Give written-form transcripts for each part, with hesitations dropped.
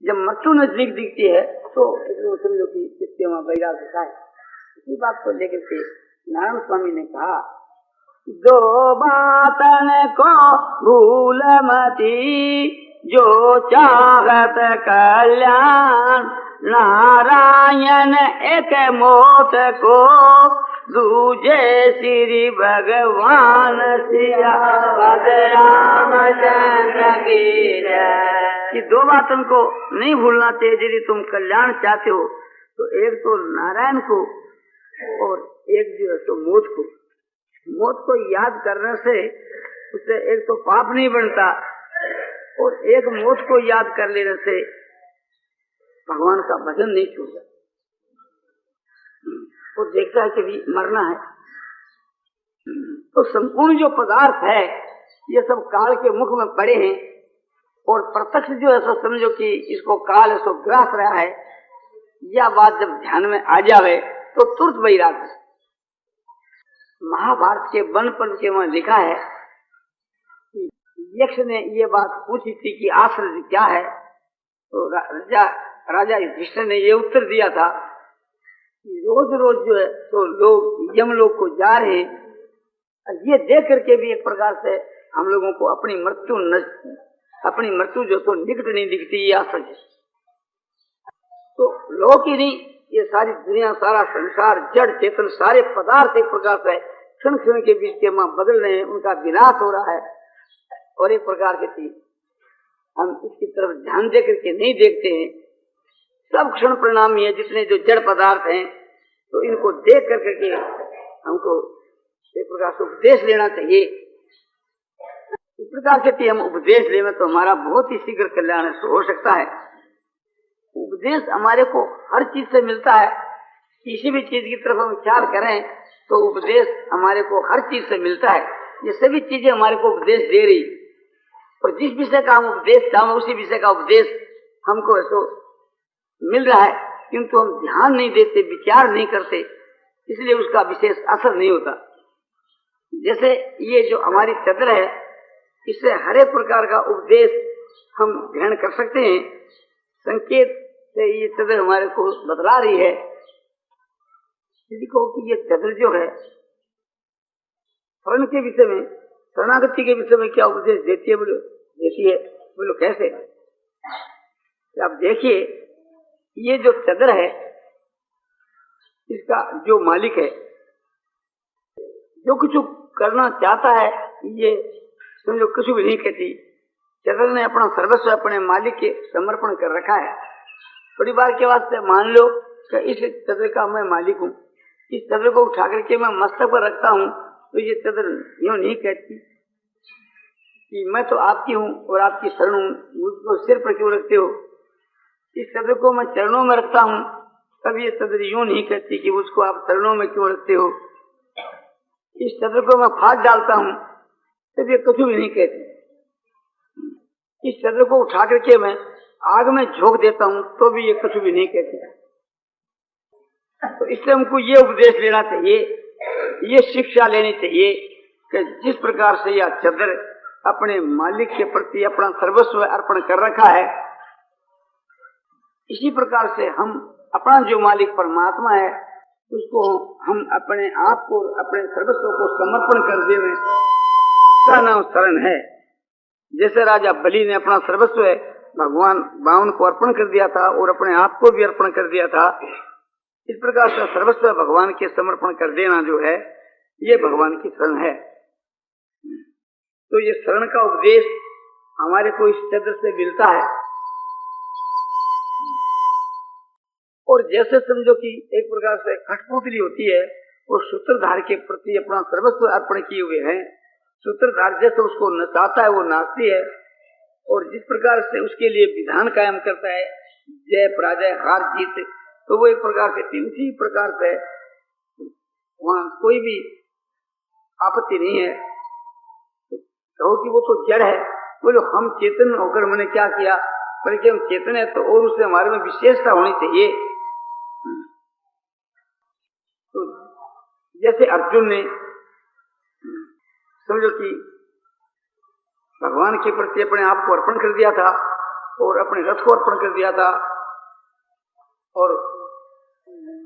जब मृत्यु नजदीक दिखती है तो समझो कि चित्त वहां वैराग होता है। इसी बात को लेकर के नारायण स्वामी ने कहा, दो बातन को भूल मती, जो चाहत कल्याण, नारायण एक मोत को, दूजे श्री भगवान सियावत रामचंद्र की जय। ये दो बात उनको नहीं भूलना चाहिए। यदि तुम कल्याण चाहते हो तो एक तो नारायण को और एक जो है तो मौत को। मौत को याद करने से उससे एक तो पाप नहीं बनता और एक मौत को याद कर लेने से भगवान का भजन नहीं छूटता। वो देखता है कि भी मरना है। तो संपूर्ण जो पदार्थ है ये सब काल के मुख में पड़े हैं और प्रत्यक्ष जो है सो समझो कि इसको काल सो ग्रास रहा है। यह बात जब ध्यान में आ जावे तो तुरंत वैराग। महाभारत के वन पर्व के वहां लिखा है कि यक्ष ने ये बात पूछी थी कि आश्रय क्या है, तो राजा युधिष्ठिर ने ये उत्तर दिया था कि रोज रोज जो है तो लोग यमलोक को जा रहे हैं। ये देख करके भी एक प्रकार से हम लोगों को अपनी मृत्यु जो तो निकट नहीं दिखती, ये आश्चर्य। तो लोग ही नहीं, ये सारी दुनिया, सारा संसार, जड़ चेतन, सारे पदार्थ एक प्रकार से क्षण क्षण के बीच के मां बदल रहे हैं, उनका विनाश हो रहा है। और एक प्रकार की चीज हम इसकी तरफ ध्यान दे करके नहीं देखते हैं। सब क्षण परिणामी है, जितने जो जड़ पदार्थ हैं, तो इनको देख करके हमको एक प्रकार से उपदेश लेना चाहिए। इस प्रकार से हम उपदेश लें तो हमारा बहुत ही शीघ्र कल्याण हो सकता है। उपदेश हमारे को हर चीज से मिलता है। किसी भी चीज की तरफ हम विचार करें तो उपदेश हमारे को हर चीज से मिलता है। ये सभी चीजें हमारे को उपदेश दे रही, और जिस विषय का हम उपदेश चाहें उसी विषय का उपदेश हमको ऐसा मिल रहा है, किंतु हम ध्यान नहीं देते, विचार नहीं करते, इसलिए उसका विशेष असर नहीं होता। जैसे ये जो हमारी चद्र है, इससे हर एक प्रकार का उपदेश हम ग्रहण कर सकते हैं। संकेत से ये चद्र हमारे को बतला रही है। यदि कहो कि ये चद्र जो है शरण के विषय में, शरणागति के विषय में क्या उपदेश देती है? बोलो देती है। बोलो कैसे? आप देखिए, ये जो चद्र है इसका जो मालिक है, जो कुछ करना चाहता है, ये समझो कुछ भी नहीं कहती। चद्र ने अपना सर्वस्व अपने मालिक के समर्पण कर रखा है। थोड़ी बार के वास्ते मान लो कि इस चद्र का मैं मालिक हूँ, इस चद्र को उठा करके मैं मस्तक पर रखता हूँ, तो ये चद्र यूं नहीं कहती कि मैं तो आपकी हूँ और आपकी शरण हूँ, मुझको सिर पर क्यों रखते हो। इस चद्र को मैं चरणों में रखता हूँ, तब ये चद्र यूं नहीं कहती कि उसको आप चरणों में क्यों रखते हो। इस चद्र को मैं फाड़ डालता हूँ, तब ये कुछ भी नहीं कहती। इस चद्र को उठा करके मैं आग में झोंक देता हूँ, तो भी ये कुछ भी नहीं कहती। तो इसलिए हमको ये उपदेश लेना चाहिए, ये शिक्षा लेनी चाहिए कि जिस प्रकार से यह चद्र अपने मालिक के प्रति अपना सर्वस्व अर्पण कर रखा है, इसी प्रकार से हम अपना जो मालिक परमात्मा है उसको हम अपने आप को, अपने सर्वस्व को समर्पण कर देवे, उसका नाम शरण है। जैसे राजा बलि ने अपना सर्वस्व भगवान वामन को अर्पण कर दिया था और अपने आप को भी अर्पण कर दिया था, इस प्रकार से सर्वस्व भगवान के समर्पण कर देना जो है ये भगवान की शरण है। तो ये शरण का उपदेश हमारे को इस चद्र से मिलता है। और जैसे समझो कि एक प्रकार से कठपुतली होती है, वो सूत्रधार के प्रति अपना सर्वस्व अर्पण किए हुए हैं। सूत्रधार जैसे उसको नचाता है वो नाचती है, और जिस प्रकार से उसके लिए विधान कायम करता है, जय पराजय हार जीत, तो वो एक प्रकार से उसी प्रकार से वहां कोई भी आपत्ति नहीं है। कहो कि वो तो जड़ है, बोलो हम चेतन होकर मैंने क्या किया, बल्कि हम चेतन है तो और उससे हमारे में विशेषता होनी चाहिए। तो जैसे अर्जुन ने समझो कि भगवान के प्रति अपने आप को अर्पण कर दिया था, और अपने रथ को अर्पण कर दिया था, और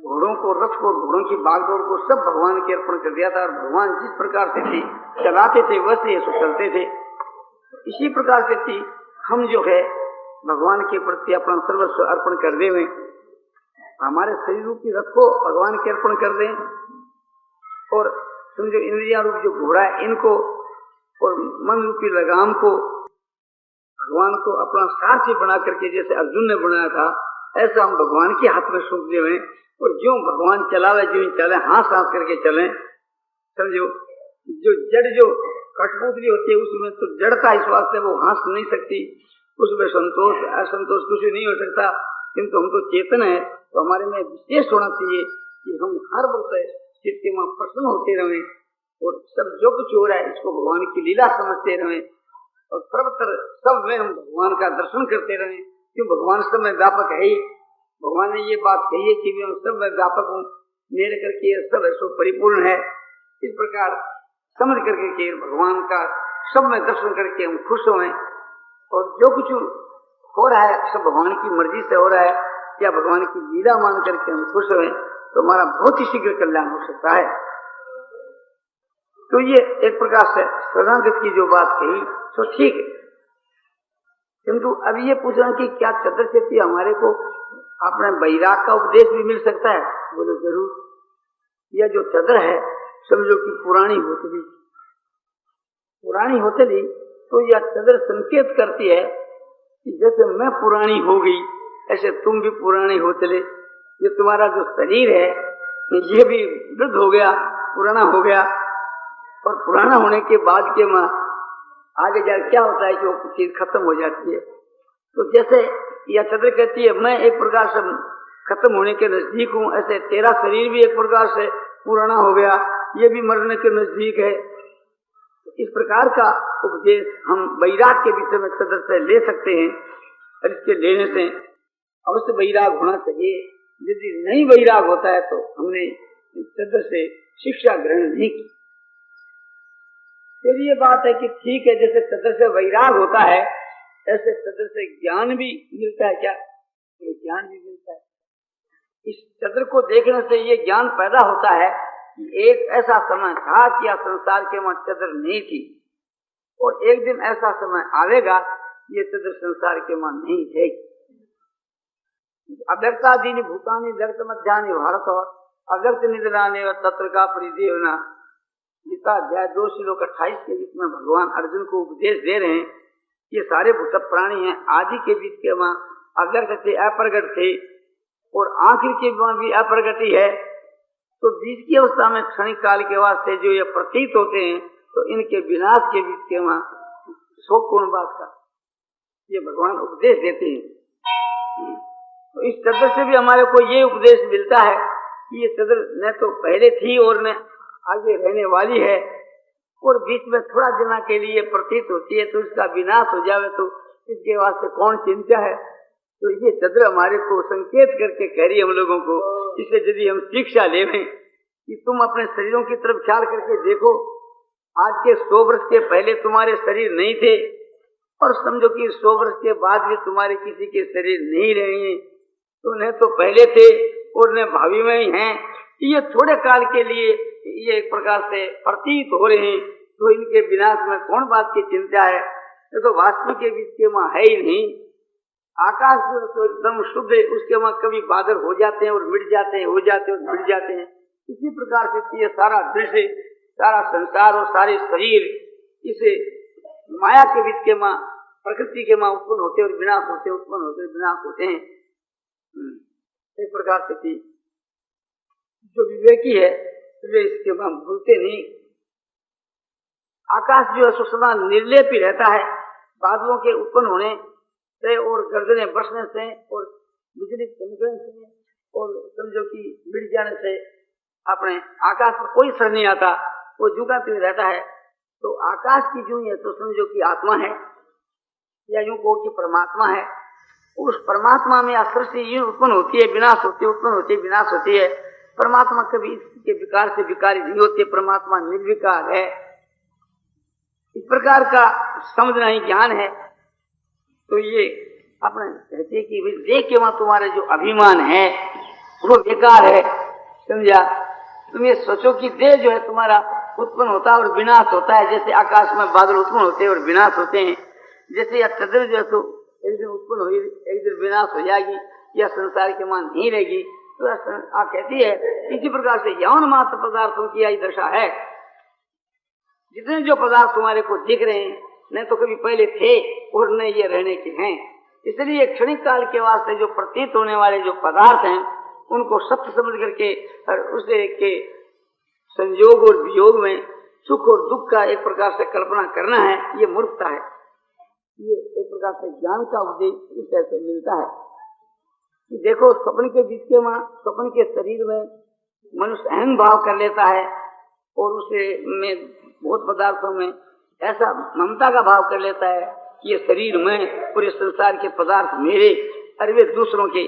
घोड़ों को, रथ को, घोड़ों की बागडोर को सब भगवान के अर्पण कर दिया था। और भगवान जिस प्रकार से थी चलाते थे वैसे ये चलते थे। इसी प्रकार से थी हम जो है भगवान के प्रति अपना सर्वस्व अर्पण कर दे, हमारे शरीर रूपी रथ को भगवान के अर्पण कर दें, और समझो इंद्रिया रूप जो घोड़ा है इनको और मन रूपी लगाम को भगवान को अपना सारथी बना करके, जैसे अर्जुन ने बनाया था, ऐसा हम भगवान के हाथ में सौंप दें, और जो भगवान चलावे जो चले, हाथ साथ करके चलें। समझो जो जड़ जो कठपुतली होती है उसमें तो जड़ता इस वास्ते वो हंस नहीं सकती, उसमें संतोष असंतोष कुछ नहीं हो सकता, किंतु हम तो चेतन है, तो हमारे में विशेष होना चाहिए कि हम हर वक्त चित्त के वहां प्रसन्न होते रहे, और सब जो कुछ हो रहा है इसको भगवान की लीला समझते रहे, और सर्वत्र सब में हम भगवान का दर्शन करते रहे, क्यों भगवान सब में व्यापक है ही। भगवान ने ये बात कही है कि मैं सब में व्यापक हूँ, मेरे करके ये सब ऐसो परिपूर्ण है। इस प्रकार समझ करके कि भगवान का सब में दर्शन करके हम खुश हों, और जो कुछ हो रहा है सब भगवान की मर्जी से हो रहा है, या भगवान की लीला मान करके हम खुश हों, तो हमारा बहुत ही शीघ्र कल्याण हो सकता है। तो ये एक प्रकार से शरणागत की जो बात कही तो ठीक है, किंतु अब ये पूछना कि क्या चतर चेती हमारे को अपने वैराग का उपदेश भी मिल सकता है? बोलो जरूर। यह जो चदर है समझो कि पुरानी होतली तो यह चदर संकेत करती है कि जैसे मैं पुरानी हो गई ऐसे तुम भी पुराने हो चले। ये तुम्हारा जो शरीर है ये भी वृद्ध हो गया, पुराना हो गया, और पुराना होने के बाद के मां आगे जाकर क्या होता है कि वो चीज खत्म हो जाती है। तो जैसे यह चंद्र कहती है मैं एक प्रकार से खत्म होने के नजदीक हूँ, ऐसे तेरा शरीर भी एक प्रकार से पुराना हो गया, ये भी मरने के नजदीक है। इस प्रकार का उपदेश हम वैराग के विषय में चंद्र से ले सकते हैं, और इसके लेने से अवश्य वैराग होना चाहिए। यदि नहीं वैराग होता है तो हमने चंद्र से शिक्षा ग्रहण नहीं की। फिर ये बात है कि ठीक है, जैसे चंद्र से वैराग होता है ऐसे चंद्र से ज्ञान भी मिलता है। क्या ये ज्ञान भी मिलता है? इस चंद्र को देखने से ये ज्ञान पैदा होता है कि एक ऐसा समय था कि यह संसार के वहां चंद्र नहीं थी, और एक दिन ऐसा समय आवेगा ये चंद्र संसार के वहां नहीं थे। अव्यक्तादीनि भूतानि व्यक्त मध्यानि भारत और अव्यक्त निधनाने तत्र का परिदेवना। गीता अध्याय 2 श्लोक 28 के बीच में भगवान अर्जुन को उपदेश दे रहे हैं। ये सारे भूत प्राणी हैं, आदि के बीच के वहां अव्यक्त थे, अप्रगट थे, और आखिर के वहां भी अप्रगति है। तो बीच की अवस्था में क्षणिक काल के वास्ते जो ये प्रतीत होते हैं, तो इनके विनाश के बीच के वहां शोकपूर्ण बात का ये भगवान उपदेश देते हैं। तो इस चंद्र से भी हमारे को ये उपदेश मिलता है कि ये चंद्र न तो पहले थी और न आगे रहने वाली है, और बीच में थोड़ा दिना के लिए प्रतीत होती है, तो इसका विनाश हो जाए तो इसके वास्ते कौन चिंता है। तो ये चंद्र हमारे को संकेत करके कह रही है हम लोगों को। इससे यदि हम शिक्षा ले कि तुम अपने शरीरों की तरफ ख्याल करके देखो, आज के 100 वर्ष के पहले तुम्हारे शरीर नहीं थे, और समझो कि 100 वर्ष के बाद भी तुम्हारे किसी के शरीर नहीं रहेंगे, तो न तो पहले थे और न भावी में ही हैं। ये थोड़े काल के लिए ये एक प्रकार से प्रतीत हो रहे हैं, तो इनके विनाश में कौन बात की चिंता है। ये तो वास्तविक के बीच के वहां है ही नहीं। आकाश तो एकदम शुद्ध है, उसके वहां कभी बादल हो जाते हैं और मिट जाते हैं, हो जाते हैं और मिट जाते हैं। इसी प्रकार से ये सारा दृश्य, सारा संसार और सारे शरीर इसे माया के बीच के वहां, प्रकृति के वहां उत्पन्न होते और विनाश होते, उत्पन्न होते विनाश होते हैं। एक प्रकार से थी जो विवेकी है वे इसके वहां भूलते नहीं। आकाश जो है सुसदा निर्लेप ही रहता है, बादलों के उत्पन्न होने से और गर्जने बरसने से और बिजली चमकने से और समझो कि मिट जाने से अपने आकाश पर कोई असर नहीं आता, वो जुगा पे रहता है। तो आकाश की जो है तो समझो कि आत्मा है, या यूं कहो कि परमात्मा है। उस परमात्मा में असृष्टि यूं उत्पन्न होती है, विनाश होती है, उत्पन्न होती है, विनाश होती है। परमात्मा कभी इसके विकार से विकारी नहीं होते, परमात्मा निर्विकार है। इस प्रकार का समझना ही ज्ञान है। तो ये अपने कहते कि भाई देह के वहां तुम्हारे जो अभिमान है वो बेकार है, समझा। तुम ये सोचो कि देह जो है तुम्हारा उत्पन्न होता है और विनाश होता है, जैसे आकाश में बादल उत्पन्न होते हैं और विनाश होते हैं, जैसे यह चंद्र जो है तो एक दिन उत्पन्न हुई एक दिन विनाश हो जाएगी, यह संसार के मान नहीं रहेगी। तो आप कहती है इसी प्रकार से यौन मात्र पदार्थों की यही दशा है। जितने जो पदार्थ तुम्हारे को दिख रहे हैं न तो कभी पहले थे और न ये रहने के हैं, इसलिए क्षणिक काल के वास्ते जो प्रतीत होने वाले जो पदार्थ हैं उनको सत्य समझ करके और उसे के संयोग और वियोग में सुख और दुख का एक प्रकार से कल्पना करना है, ये मूर्खता है। ये एक प्रकार से ज्ञान का उपदेश इस तरह से मिलता है कि देखो स्वप्न के बीच के वहां स्वप्न के शरीर में मनुष्य अहम भाव कर लेता है और उसे में बहुत पदार्थों में ऐसा ममता का भाव कर लेता है कि ये शरीर में पूरे संसार के पदार्थ मेरे, अरे वे दूसरों के।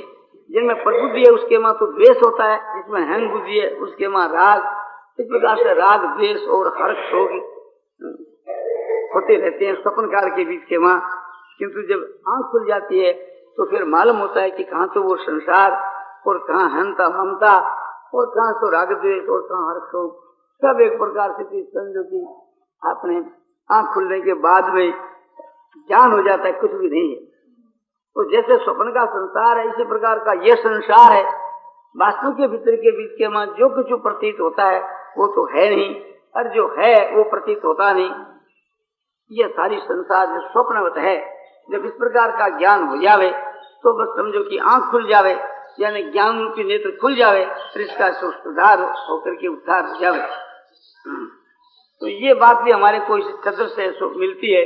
जिनमें प्रबुद्धि है उसके वहां तो द्वेष होता है, जिसमें हंग बुद्धि है उसके वहां राग। इस प्रकार से राग द्वेष और हर्ष शोक होते रहते हैं स्वप्न काल के बीच के वहां। किंतु जब आंख खुल जाती है तो फिर मालूम होता है कि कहाँ तो वो संसार और कहाँ हंता ममता और कहाँ तो राग द्वेष और कहाँ हर्ष शोक, सब एक प्रकार से समझो कि आपने आंख खुलने के बाद में ज्ञान हो जाता है कुछ भी नहीं है। तो जैसे स्वप्न का संसार है इसी प्रकार का यह संसार है। वास्तव के भीतर के बीच के वहां जो कुछ प्रतीत होता है वो तो है नहीं और जो है वो प्रतीत होता नहीं। यह सारी संसार जो स्वप्नवत है, जब इस प्रकार का ज्ञान हो जावे तो बस समझो कि आंख खुल जावे, यानी ज्ञान रूपी नेत्र खुल जावे, फिर इसका सुधार होकर के उद्धार हो जावे। तो ये बात भी हमारे को इस चंद्र से मिलती है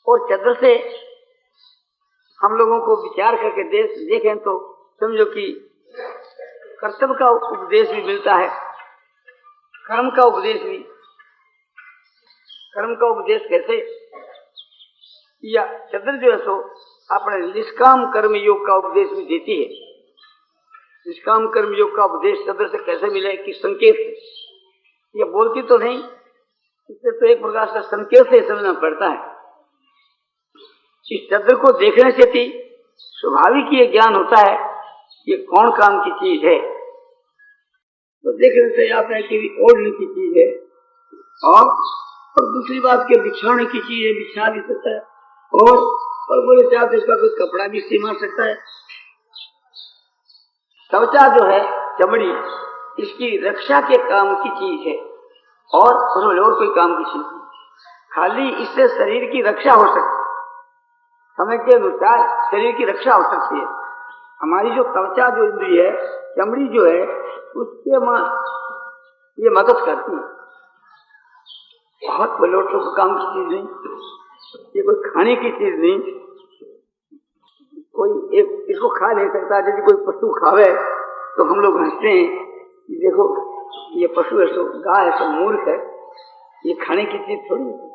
और चंद्र से हम लोगों को विचार करके देखें तो समझो कि कर्तव्य का उपदेश भी मिलता है, कर्म का उपदेश भी। कर्म का उपदेश कैसे, या चंद्र जो है सो अपने निष्काम कर्म योग का उपदेश भी देती है। निष्काम कर्म योग का उपदेश चंद्र से कैसे मिले कि संकेत, ये बोलती तो नहीं, इससे तो एक प्रकार से संकेत से समझना पड़ता है। इस चंद्र को देखने से भी स्वाभाविक ये ज्ञान होता है ये कौन काम की चीज है। तो देखने से आता है कि ओढ़ने की चीज है और दूसरी बात के बिछाने की चीज है, बिछा भी सकता है और बोले चाहते इसका कोई कपड़ा भी सिमा सकता है। त्वचा जो है चमड़ी, इसकी रक्षा के काम की चीज है और कोई काम की चीज नहीं, खाली इससे शरीर की रक्षा हो सकती है। समय के अनुसार शरीर की रक्षा हो सकती है। हमारी जो त्वचा जो इंद्रिय है, चमड़ी जो है, उसके ये मदद करती है। बहुत बलोटों का काम की चीज नहीं, ये कोई खाने की चीज नहीं, कोई एक इसको खा नहीं सकता। यदि कोई पशु खावे तो हम लोग हंसते हैं कि देखो ये पशु है सो गाय है सो मूर्ख है, ये खाने की चीज थोड़ी है।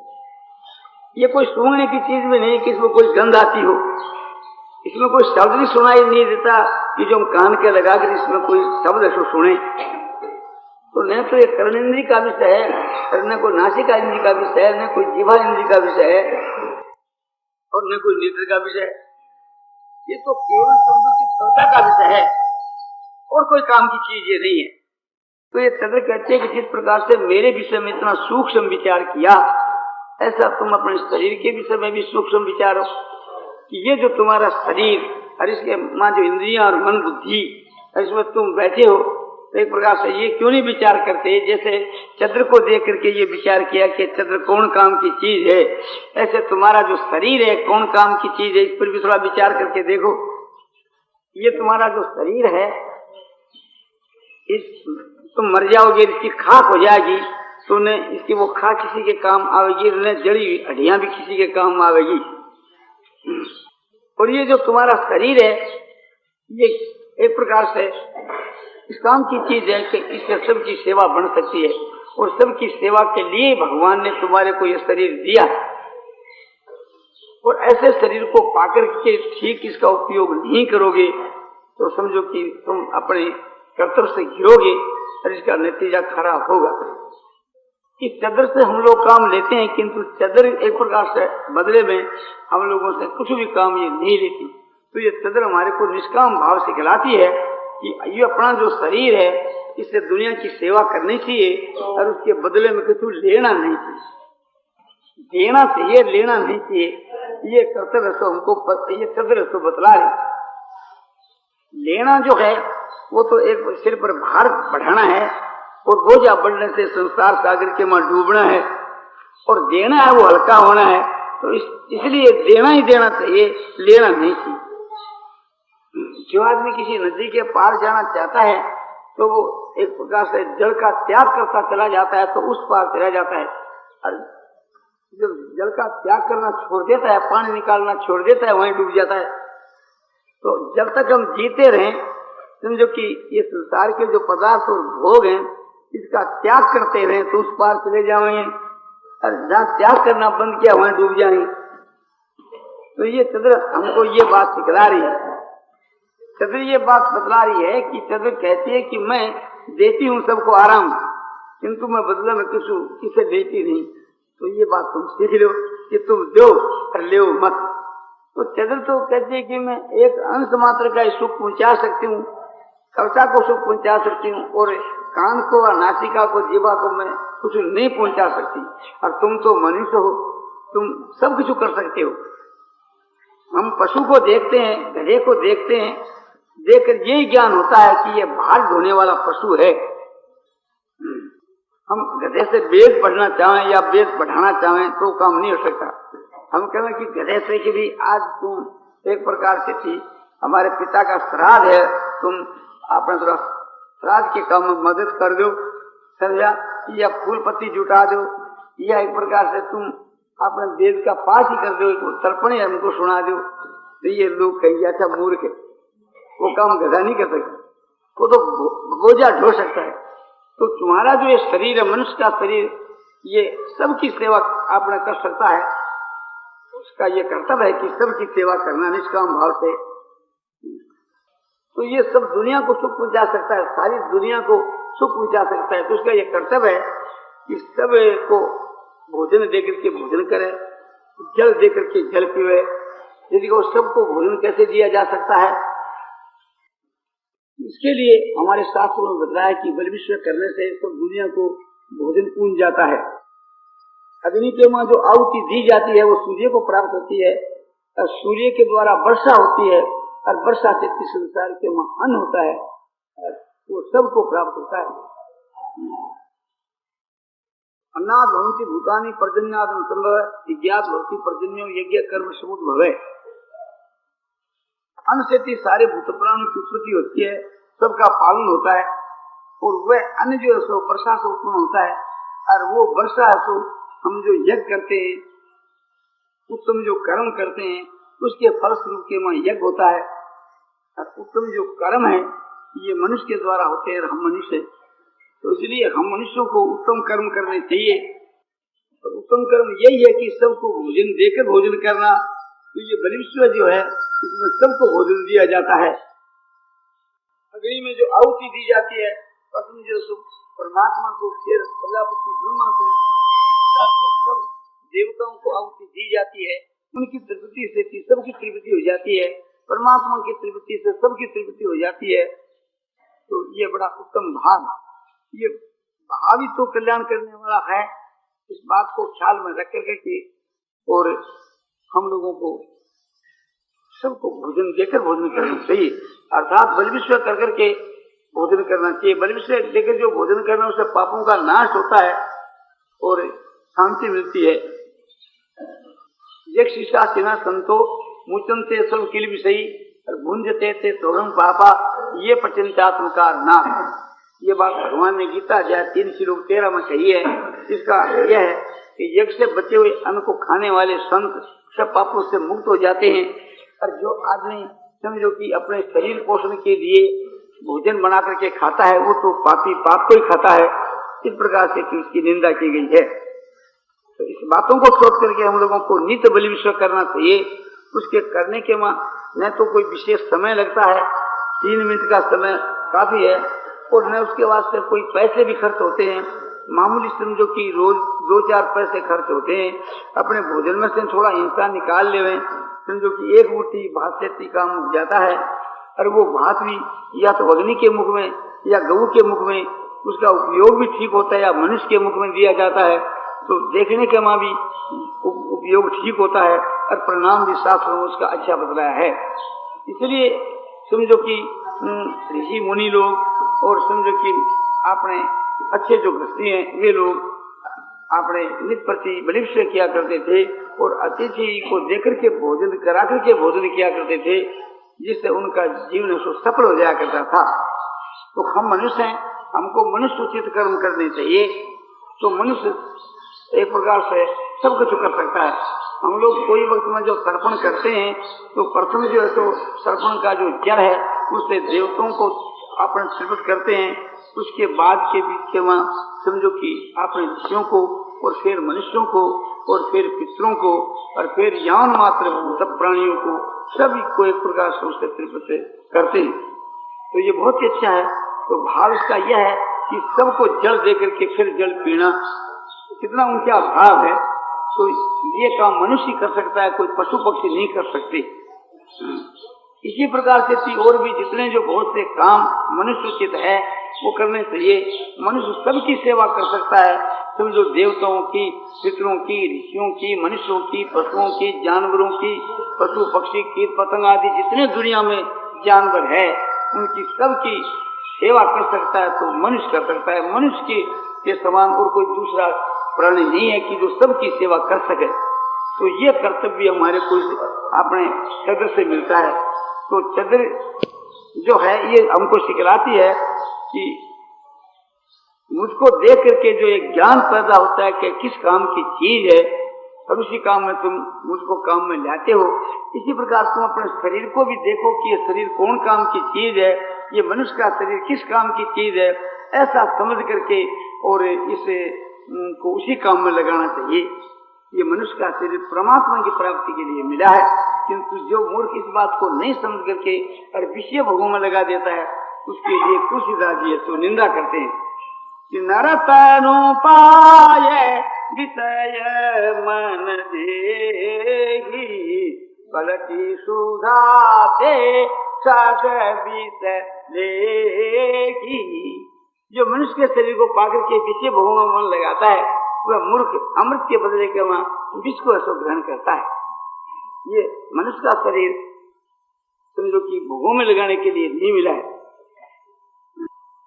ये कोई सूंघने की चीज भी नहीं कि इसमें कोई गंध आती हो, इसमें कोई शब्द भी सुनाई नहीं देता कि जो हम कान के लगा कर इसमें कोई शब्द ऐसा सुने। तो न तो ये कर्ण इंद्री का विषय है, न कोई नासिका इंद्री का विषय है, न कोई जीवा इंद्री का विषय है और न कोई नेत्र का विषय है। ये तो केवल समझो की त्वचा का विषय है और कोई काम की चीज ये नहीं है। तो ये चंद्र कहते हैं कि जिस प्रकार से मेरे विषय में इतना सूक्ष्म विचार किया, ऐसा तुम अपने शरीर के विषय में भी सूक्ष्म विचारो कि ये जो तुम्हारा शरीर और इसके मां जो इंद्रियां और मन बुद्धि, इसमें तुम बैठे हो, तो एक प्रकार से ये क्यों नहीं विचार करते। जैसे चंद्र को देख करके ये विचार किया कि चंद्र कौन काम की चीज है, ऐसे तुम्हारा जो शरीर है कौन काम की चीज है, इस पर भी थोड़ा विचार करके देखो। ये तुम्हारा जो शरीर है, इस तुम मर जाओगे, इसकी खाक हो जाएगी, तो न इसकी वो खाक किसी के काम आवेगी, न जड़ी हड्डियां भी किसी के काम आवेगी। और ये जो तुम्हारा शरीर है ये एक प्रकार से इस काम की चीज है कि इससे सबकी सेवा बन सकती है और सबकी सेवा के लिए भगवान ने तुम्हारे को ये शरीर दिया। और ऐसे शरीर को पाकर के ठीक इसका उपयोग नहीं करोगे तो समझो कि तुम अपने कर्तव्य से गिरोगे और इसका नतीजा खराब होगा। कि चदर से हम लोग काम लेते हैं, किंतु चदर एक प्रकार से बदले में हम लोगों से कुछ भी काम ये नहीं लेती। तो ये चदर हमारे को निष्काम भाव से खिलाती है कि ये अपना जो शरीर है इससे दुनिया की सेवा करनी चाहिए और उसके बदले में कुछ लेना नहीं चाहिए। देना चाहिए, लेना नहीं चाहिए। ये कर्तव्य तो हमको ये चदर तो बतला रही। लेना जो है वो तो एक सिर पर भार बढ़ाना है और बोझा बढ़ने से संसार सागर के मां डूबना है, और देना है वो हल्का होना है। तो इसलिए देना ही देना चाहिए, लेना नहीं चाहिए। जो आदमी किसी नदी के पार जाना चाहता है तो वो एक प्रकार से जल का त्याग करता चला जाता है तो उस पार चला जाता है, और जब जल का त्याग करना छोड़ देता है, पानी निकालना छोड़ देता है, वहीं डूब जाता है। तो जब तक हम जीते रहें, समझो कि ये संसार के जो पदार्थ और भोग हैं इसका त्याग करते रहें तो उस पार चले जाएंगे, और जहाँ त्याग करना बंद किया वहीं डूब जाएंगे। तो ये चंद्र हमको ये बात सिखला रही है। चंद्र ये बात बतला रही है कि चंद्र कहती है कि मैं देती हूँ सबको आराम, किंतु मैं बदला में किसे देती नहीं। तो ये बात तुम सीख लो कि तुम दो और ले मत। तो चंद्र तो कहती है कि मैं एक अंश मात्र का सुख पहुंचा सकती हूँ, कवचा को सुख पहुंचा सकती हूँ, और कान को और नासिका को, जीवा को मैं कुछ नहीं पहुंचा सकती। और तुम तो मनुष्य हो, तुम सब कुछ कर सकते हो। हम पशु को देखते हैं, गधे को देखते हैं, देखकर यही ज्ञान होता है कि ये भार ढोने वाला पशु है। हम गधे से वेद पढ़ना चाहें या वेद बढ़ाना चाहें तो काम नहीं हो सकता। हम कहें कि गधे से कि भी आज तुम एक प्रकार से थी, हमारे पिता का श्राद्ध है, तुम अपना थोड़ा श्राद्ध के काम में मदद कर दो, समझा, या फूल पत्ती जुटा दो, या एक प्रकार से तुम अपने वेद का पाठ ही कर दो, तर्पण ही हमको सुना दो। तो ये लोग कहेंगे अच्छा मूर्ख है, वो काम गधा नहीं कर सकता, वो तो बोझा ढो सकता है। तो तुम्हारा जो ये शरीर है, मनुष्य का शरीर, ये सबकी सेवा आपने कर सकता है। उसका ये कर्तव्य है कि सबकी सेवा करना निष्काम भाव से। तो ये सब दुनिया को सुख पहुंचा सकता है, सारी दुनिया को सुख पहुंचा सकता है। तो उसका ये कर्तव्य है कि सब को भोजन देकर के भोजन करे, जल देकर के जल पीवे। यदि वो सबको भोजन कैसे दिया जा सकता है, इसके लिए हमारे शास्त्रों में बताया कि बलि विश्व करने से सब दुनिया को भोजन पूंज जाता है। अग्नि के मां जो आहुति दी जाती है वो सूर्य को प्राप्त होती है, और सूर्य के द्वारा वर्षा होती है, और वर्षा से संसार के मां अन्न होता है, और वो सबको प्राप्त होता है। अन्नाद भवन्ति भूतानि पर्जन्यादं संभव विज्ञात भवति पर्जन्यो यज्ञ कर्म समुद भवे। अन्न से ही सारे भूत प्राणों की उत्पत्ति होती है, सबका पालन होता है, और वह अन्न जो है सो वर्षा से उत्पन्न होता है, और वो वर्षा है सो हम जो यज्ञ करते हैं, उत्तम जो कर्म करते हैं, उसके फलस्वरूप के में यज्ञ होता है। और उत्तम जो कर्म है ये मनुष्य के द्वारा होते हैं, हम मनुष्य, तो इसलिए हम मनुष्यों को उत्तम कर्म करने चाहिए। और उत्तम कर्म यही है कि सबको भोजन देकर भोजन करना। तो ये बलि विश्व जो है इसमें सबको भोजन दिया जाता है। अग्नि में जो आहुति दी जाती है, पत्नी जो परमात्मा को, फिर प्रजापति ब्रह्मा को, सब देवताओं को आहुति दी जाती है। उनकी तृप्ति से सबकी तृप्ति हो जाती है, परमात्मा की तृप्ति से सबकी तृप्ति हो जाती है। तो ये बड़ा उत्तम भाव, ये भाव ही तो कल्याण करने वाला है। इस बात को ख्याल में रख करके और हम लोगों को सबको भोजन देकर भोजन करना चाहिए, अर्थात बलि विश्व कर करके भोजन करना चाहिए। बलि विश्व लेकर जो भोजन करना उससे पापों का नाश होता है और शांति मिलती है। यक्ष शिशा सिना संतो मुचनते सब किल विषयी भुंजते थे तोरम पापा ये पचंत्यात्मकार नाम। ये बात भगवान ने गीता अध्याय 3 श्लोक 13 में कही है। इसका यह है कि यज्ञ से बचे हुए अन्न को खाने वाले संत सब पापों से मुक्त हो जाते हैं। और जो आदमी समझो कि अपने शरीर पोषण के लिए भोजन बना करके खाता है वो तो पापी पाप को ही खाता है। इस प्रकार से उसकी निंदा की गई है। तो इस बातों को सोच करके हम लोगों को नित्य बलि विश्व करना चाहिए। उसके करने के न तो कोई विशेष समय लगता है, 3 मिनट का समय काफी है, और न उसके वास्ते कोई पैसे भी खर्च होते हैं। मामूली समझो कि रोज 2-4 पैसे खर्च होते हैं, अपने भोजन में से थोड़ा हिस्सा निकाल ले, समझो कि एक मुट्ठी भात से काम हो जाता है। और वो भात भी या तो अग्नि के मुख में या गऊ के मुख में उसका उपयोग भी ठीक होता है, या मनुष्य के मुख में दिया जाता है तो देखने के मां भी उपयोग ठीक होता है, और परिणाम भी शास्त्रों में उसका अच्छा बतलाया है। इसलिए समझो कि ऋषि मुनि लोग और समझो कि अपने अच्छे जो गृहस्थी हैं वे लोग अपने नित्य प्रति बलिष्ठ किया करते थे, और अतिथि को देकर के भोजन करा करके भोजन किया करते थे, जिससे उनका जीवन सफल हो जाया करता था। तो हम मनुष्य हैं, हमको मनुष्य उचित कर्म करने चाहिए। तो मनुष्य एक प्रकार से सब कुछ कर सकता है। हम लोग कोई वक्त में जो तर्पण करते हैं तो प्रथम जो है तो तर्पण का जो जड़ है उससे देवताओं को अपने तर्पित करते हैं, उसके बाद के बीच के वहाँ समझो कि अपने ऋषियों को, और फिर मनुष्यों को, और फिर पितरों को, और फिर यान मात्र भूत प्राणियों को, सभी को एक प्रकार से उससे तर्पित करते हैं। तो ये बहुत ही अच्छा है। तो भाव इसका यह है कि सबको जल दे करके फिर जल पीना, कितना उनका भाव है। तो ये काम मनुष्य कर सकता है, कोई पशु पक्षी नहीं कर सकते। इसी प्रकार से और भी जितने जो बहुत से काम मनुष्य उचित है वो करने चाहिए। मनुष्य सबकी सेवा कर सकता है, समझो देवताओं की, पितरों की, ऋषियों की, मनुष्यों की, पशुओं की, जानवरों की, पशु पक्षी, कीट पतंग आदि जितने दुनिया में जानवर है उनकी सबकी सेवा कर सकता है। तो मनुष्य कर सकता है। मनुष्य के समान और कोई दूसरा प्राणी नहीं है कि जो सबकी सेवा कर सके। तो ये कर्तव्य हमारे को अपने चद्र से मिलता है। तो चद्र जो है ये हमको सिखलाती है कि मुझको देख करके जो एक ज्ञान पैदा होता है कि किस काम की चीज है, और उसी काम में तुम मुझको काम में लाते हो। इसी प्रकार तुम अपने शरीर को भी देखो कि ये शरीर कौन काम की चीज है, ये मनुष्य का शरीर किस काम की चीज है, ऐसा समझ करके और इसे को उसी काम में लगाना चाहिए। ये मनुष्य का शरीर परमात्मा की प्राप्ति के लिए मिला है, किंतु जो मूर्ख इस बात को नहीं समझ करके और विषय भोगों में लगा देता है उसके लिए तुलसीदास जी तो निंदा करते हैं कि नरतनु पाए विषय मन देगी, पलटी सुधा से सास बीत लेगी। जो मनुष्य के शरीर को पाकर के विषय भोगों में मन लगाता है वह मूर्ख अमृत के बदले के वहां विष को ऐसा ग्रहण करता है। ये मनुष्य का शरीर समझो कि भोगों में लगाने के लिए नहीं मिला है,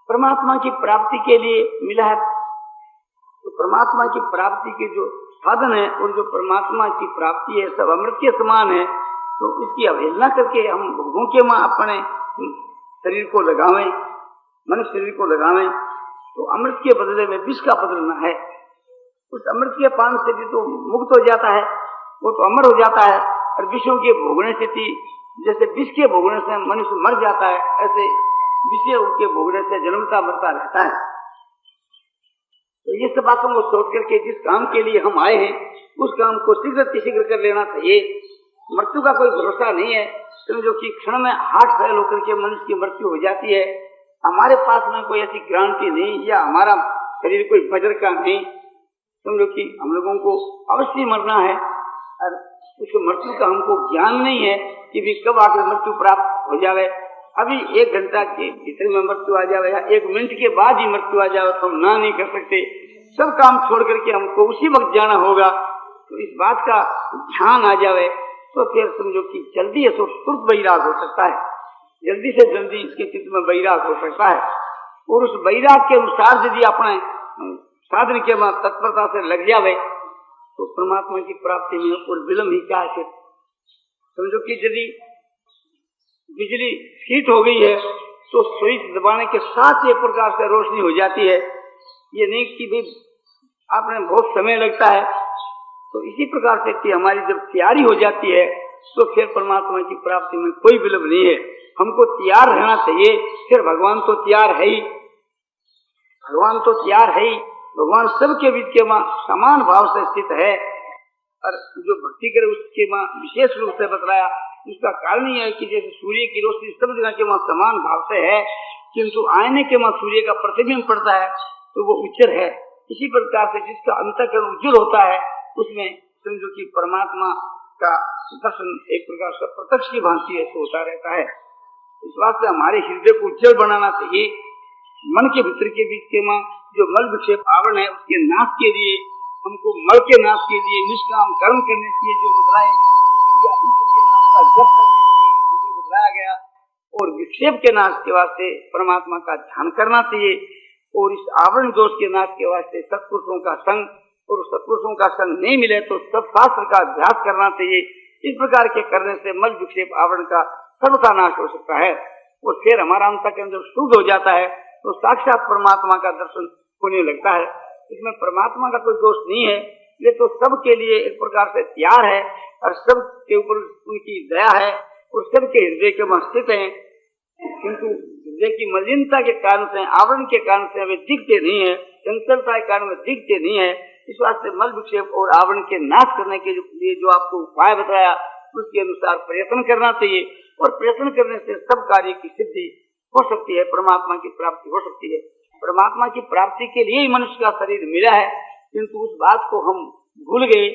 परमात्मा की प्राप्ति के लिए मिला है। तो परमात्मा की प्राप्ति के जो साधन है और जो परमात्मा की प्राप्ति है सब अमृत के समान है। तो इसकी अवहेलना करके हम भोगों के वहां अपने शरीर को लगावें, मनुष्य शरीर को लगावें, तो अमृत के बदले में विष का बदलना है। उस अमृत के पान से भी तो मुक्त हो जाता है, वो तो अमर हो जाता है। और विषयों के भोगने से जैसे विष के भोगने से मनुष्य मर जाता है, ऐसे विषयों के भोगने से जन्मता मरता रहता है। तो ये सब बातों को सोच करके जिस काम के लिए हम आए हैं उस काम को शीघ्र कर लेना चाहिए। मृत्यु का कोई भरोसा नहीं है, समझो कि क्षण में हार्ट फेल होकर के मनुष्य की मृत्यु हो जाती है। हमारे पास में कोई ऐसी गारंटी नहीं, या हमारा शरीर कोई वज्र का नहीं, समझो कि हम लोगों को अवश्य मरना है। और उस मृत्यु का हमको ज्ञान नहीं है कि भी कब आकर मृत्यु प्राप्त हो जाए। अभी 1 घंटा के भीतर में मृत्यु आ जाए या 1 मिनट के बाद ही मृत्यु आ जाए तो हम ना नहीं कर सकते। सब काम छोड़ करके हमको उसी वक्त जाना होगा। तो इस बात का ध्यान आ जाए तो फिर समझो कि जल्दी ऐसा तुरंत वैराग हो सकता है, जल्दी से जल्दी इसके चित्त में वैराग हो सकता है। और उस वैराग के अनुसार यदि अपने साधन के बाद तत्परता से लग जाए तो परमात्मा की प्राप्ति में और विलंब ही क्या है। समझो कि यदि बिजली हीट हो गई है तो स्विच दबाने के साथ एक प्रकार से रोशनी हो जाती है। ये नहीं कि भी आपने बहुत समय लगता है। तो इसी प्रकार से कि हमारी जब तैयारी हो जाती है तो फिर परमात्मा की प्राप्ति में कोई विलंब नहीं है। हमको तैयार रहना चाहिए। फिर भगवान तो तैयार है ही, भगवान तो तैयार है ही। भगवान सबके बीच के मां समान भाव से स्थित है। और जो भक्ति करे उसके मां विशेष रूप से बतलाया। उसका कारण यह है कि जैसे सूर्य की रोशनी सब जगह के मां समान भाव से है, किंतु आईने के मां सूर्य का प्रतिबिंब पड़ता है तो वो उच्चर है। इसी प्रकार से जिसका अंतःकरण उज्जवल होता है उसमें समझो कि परमात्मा का दर्शन एक प्रकार से प्रत्यक्ष की भांति ऐसे होता रहता है। इस वास्ते हमारे हृदय को उज्जवल बनाना चाहिए। मन के भीतर के बीच के मां जो मल विक्षेप आवरण है उसके नाश के लिए हमको मल के नाश के लिए निष्काम कर्म करने चाहिए जो बतलाए, या ईश्वर के नाम का जप करने चाहिए जो बतलाया गया, और विक्षेप के नाश के वास्ते परमात्मा का ध्यान करना चाहिए, और इस आवरण दोष के नाश के वास्ते सत्पुरुषों का संग, और सत्पुरुषों का संग नहीं मिले तो सब शास्त्र का अभ्यास करना चाहिए। इस प्रकार के करने से मल विक्षेप आवरण का सर्वथा नाश हो सकता है, और फिर हमारा अंतःकरण जब शुद्ध हो जाता है तो साक्षात परमात्मा का दर्शन होने लगता है। इसमें परमात्मा का कोई दोष नहीं है, ये तो सबके लिए एक प्रकार से तैयार है और सब के ऊपर उनकी दया है और सबके हृदय के में स्थित है, किंतु हृदय की मलिनता के कारण से, आवरण के कारण से वे दिखते नहीं है, चंचलता के कारण वे दिखते नहीं है। इस वास्ते मल विक्षेप और आवरण के नाश करने के लिए जो आपको उपाय बताया उसके अनुसार प्रयत्न करना चाहिए, और प्रयत्न करने से सब कार्य की सिद्धि हो सकती है, परमात्मा की प्राप्ति हो सकती है। परमात्मा की प्राप्ति के लिए ही मनुष्य का शरीर मिला है, किंतु उस बात को हम भूल गए।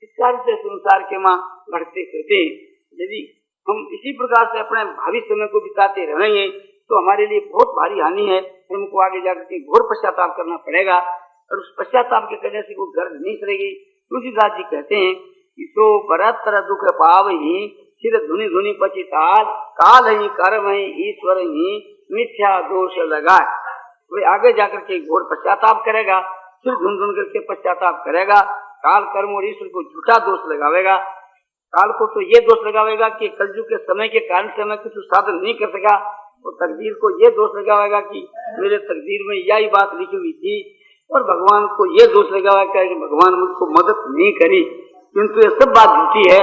इस कारण से संसार के मां भटकते फिरते हैं। यदि हम इसी प्रकार से अपने भावी समय को बिताते रहेंगे तो हमारे लिए बहुत भारी हानि है, हमको आगे जाकर के घोर पश्चाताप करना पड़ेगा, और उस पश्चाताप के करने से कोई गर्ज नहीं करेगी। तुलसीदास जी कहते हैं कि सो बरतर दुख पाव ही सिर धुनि धुनि पचिताल, काल ही कर्म ही ईश्वर ही मिथ्या दोष लगाए। वे आगे जाकर के घोर पश्चाताप करेगा, सिर धुन धुन करके पश्चाताप करेगा, काल कर्म और ईश्वर को झूठा दोष लगावेगा। काल को तो ये दोष लगावेगा कि कलयुग के समय के कारण से मैं कुछ साधन नहीं कर सका, तो तकदीर को ये दोष लगावेगा कि मेरे तकदीर में यही बात लिखी हुई थी, और भगवान को ये दोष लगावेगा कि भगवान मुझको मदद नहीं करी। किंतु ये सब बात झूठी है।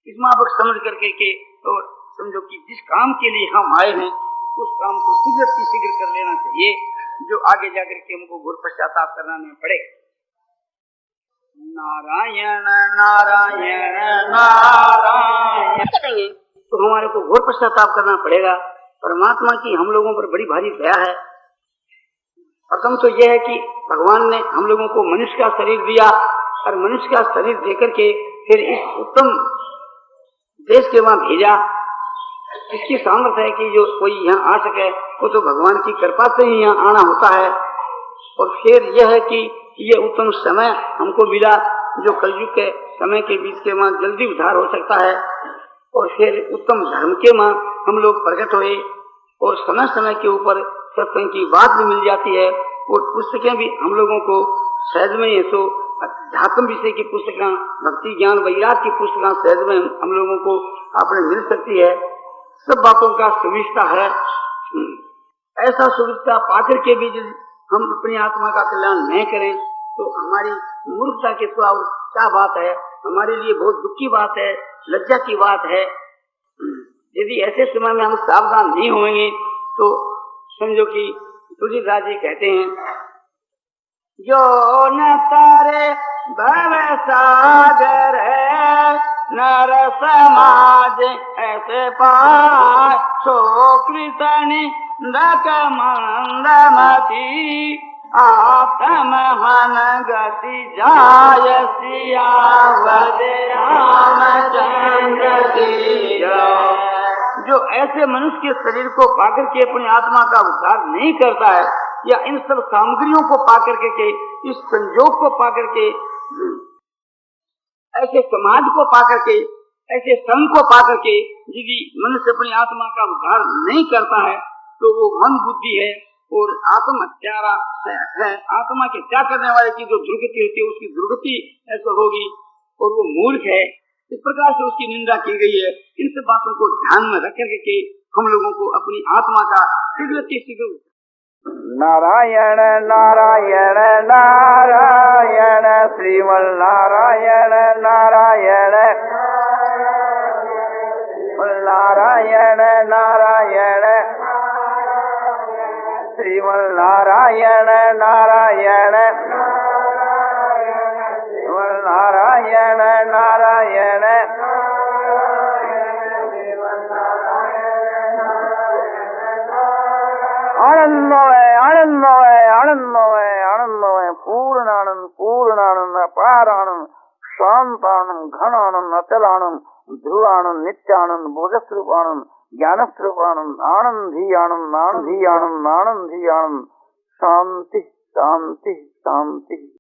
इसमें आप समझ करके के और समझो कि जिस काम के लिए हम आए हैं उस काम को शीघ्र कर लेना चाहिए, जो आगे जाकर के हमको घोर पश्चाताप करना नहीं पड़े। नारायण नारायण नारायण, तो हमारे को घोर पश्चाताप करना पड़ेगा। परमात्मा की हम लोगों पर बड़ी भारी दया है। प्रथम तो यह है कि भगवान ने हम लोगों को मनुष्य का शरीर दिया, और मनुष्य का शरीर देकर के फिर इस उत्तम देश के वहां भेजा। इसकी सामर्थ्य है कि जो कोई यहाँ आ सके वो तो भगवान की कृपा से ही यहाँ आना होता है। और फिर यह है कि ये उत्तम समय हमको मिला, जो कलयुग के समय के बीच के वहां जल्दी उद्धार हो सकता है। और फिर उत्तम धर्म के वहां हम लोग प्रकट हुए, और समय समय के ऊपर सत्संग की बात भी मिल जाती है, और पुस्तकें भी हम लोगों को सहज में, ये तो अध्यात्म विषय की पुस्तकें, भक्ति ज्ञान वैराग की पुस्तकें सहज में हम लोगों को आपने मिल सकती है। सब बातों का सुविधा है। ऐसा सुविधा पाकर के भी यदि हम अपनी आत्मा का कल्याण नहीं करें तो हमारी मूर्खता के सिवा और क्या बात है, हमारे लिए बहुत दुख की बात है, लज्जा की बात है। यदि ऐसे समय में हम सावधान नहीं होंगे तो समझो कि तुलसीदास जी कहते हैं, जो न तारे भव सागर है नर समाज ऐसे पाए, सो कृतनि दक मंदमती आत्म हन गति जाय सियावर रामचंद्र की जय। जो ऐसे मनुष्य के शरीर को पाकर के अपनी आत्मा का उद्धार नहीं करता है, या इन सब सामग्रियों को पाकर के, इस संयोग को पाकर के, ऐसे समाज को पाकर के, ऐसे संघ को पाकर के यदि मनुष्य अपनी आत्मा का उद्धार नहीं करता है तो वो मन बुद्धि है और आत्म हत्यारा है। आत्मा के त्याग करने वाले की जो दुर्गति होती है उसकी दुर्गति ऐसा होगी, और वो मूर्ख है। इस प्रकार से उसकी निंदा की गई है। इन सब बातों को ध्यान में रख करके हम लोगों को अपनी आत्मा का शीघ्र नारायण नारायण नारायण श्रीमन नारायण नारायण नारायण नारायण श्रीमन नारायण नारायण नारायण नारायण आनंद है आनंद है आनंद है आनंद पूर्णानंद पूर्णानंद अपारानंद शांतानंद घनानंद अचलानंद ध्रुवानंद नित्यानंद बोधस्वरूपानंद ज्ञानस्वरूपानंद आनंदी आनंद आनंदी आनंद आनंदी आनंद शांति शांति शांति।